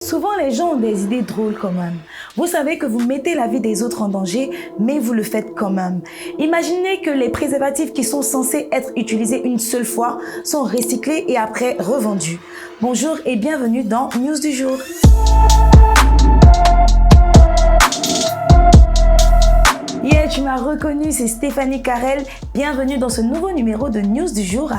Souvent, les gens ont des idées drôles quand même. Vous savez que vous mettez la vie des autres en danger, mais vous le faites quand même. Imaginez que les préservatifs qui sont censés être utilisés une seule fois sont recyclés et après revendus. Bonjour et bienvenue dans News du jour. Yeah, tu m'as reconnu, c'est Stéphanie Carrel. Bienvenue dans ce nouveau numéro de News du jour.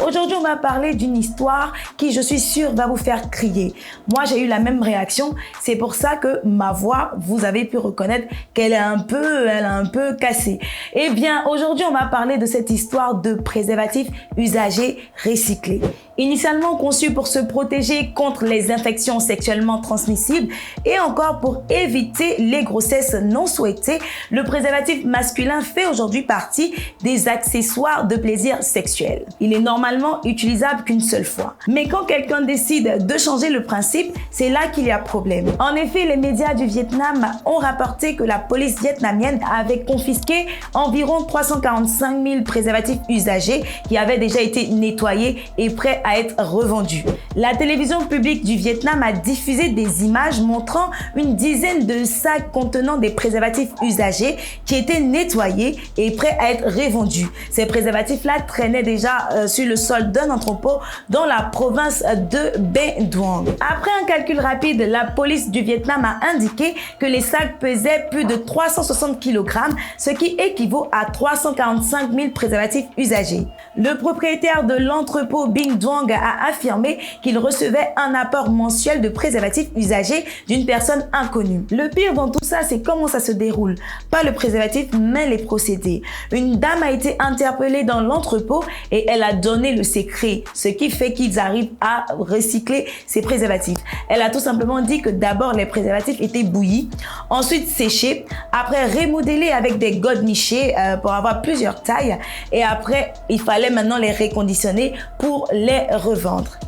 Aujourd'hui, on va parler d'une histoire qui, je suis sûre, va vous faire crier. Moi, j'ai eu la même réaction. C'est pour ça que ma voix, vous avez pu reconnaître qu'elle est un peu cassée. Eh bien, aujourd'hui, on va parler de cette histoire de préservatifs usagés recyclés. Initialement conçu pour se protéger contre les infections sexuellement transmissibles et encore pour éviter les grossesses non souhaitées, le préservatif masculin fait aujourd'hui partie des accessoires de plaisir sexuel. Il est normalement utilisable qu'une seule fois. Mais quand quelqu'un décide de changer le principe, c'est là qu'il y a problème. En effet, les médias du Vietnam ont rapporté que la police vietnamienne avait confisqué environ 345 000 préservatifs usagés qui avaient déjà été nettoyés et prêts à être revendus. La télévision publique du Vietnam a diffusé des images montrant une dizaine de sacs contenant des préservatifs usagés qui étaient nettoyés et prêts à être revendus. Ces préservatifs-là traînaient déjà sur le sol d'un entrepôt dans la province de Binh Duong. Après un calcul rapide, la police du Vietnam a indiqué que les sacs pesaient plus de 360 kg, ce qui équivaut à 345 000 préservatifs usagés. Le propriétaire de l'entrepôt Binh Duong a affirmé qu'il recevait un apport mensuel de préservatifs usagés d'une personne inconnue. Le pire dans tout ça, c'est comment ça se déroule. Pas le préservatif, mais les procédés. Une dame a été interpellée dans l'entrepôt et elle a donné le secret, ce qui fait qu'ils arrivent à recycler ces préservatifs. Elle a tout simplement dit que d'abord les préservatifs étaient bouillis, ensuite séchés, après remodelés avec des godemichés pour avoir plusieurs tailles et après il fallait maintenant les reconditionner pour les revendre.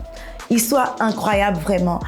Histoire incroyable vraiment.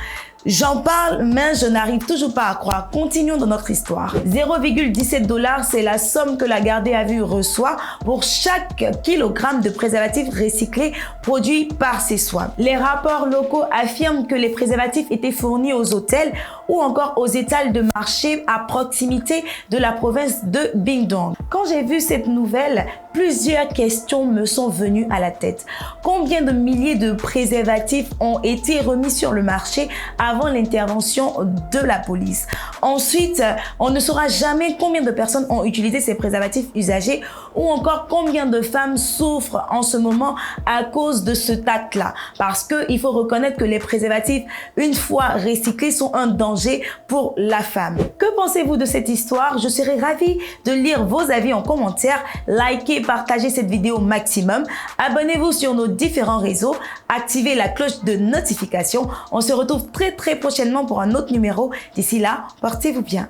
J'en parle, mais je n'arrive toujours pas à croire. Continuons dans notre histoire. 0,17 $, c'est la somme que la gardée à vue reçoit pour chaque kilogramme de préservatifs recyclés produits par ses soins. Les rapports locaux affirment que les préservatifs étaient fournis aux hôtels ou encore aux étals de marché à proximité de la province de Binh Duong. Quand j'ai vu cette nouvelle, plusieurs questions me sont venues à la tête. Combien de milliers de préservatifs ont été remis sur le marché avant l'intervention de la police? Ensuite, on ne saura jamais combien de personnes ont utilisé ces préservatifs usagés ou encore combien de femmes souffrent en ce moment à cause de ce acte-là. Parce qu'il faut reconnaître que les préservatifs, une fois recyclés, sont un danger pour la femme. Que pensez-vous de cette histoire? Je serais ravie de lire vos avis en commentaire. Likez, partagez cette vidéo au maximum. Abonnez-vous sur nos différents réseaux. Activez la cloche de notification. On se retrouve très prochainement pour un autre numéro. D'ici là, portez-vous bien.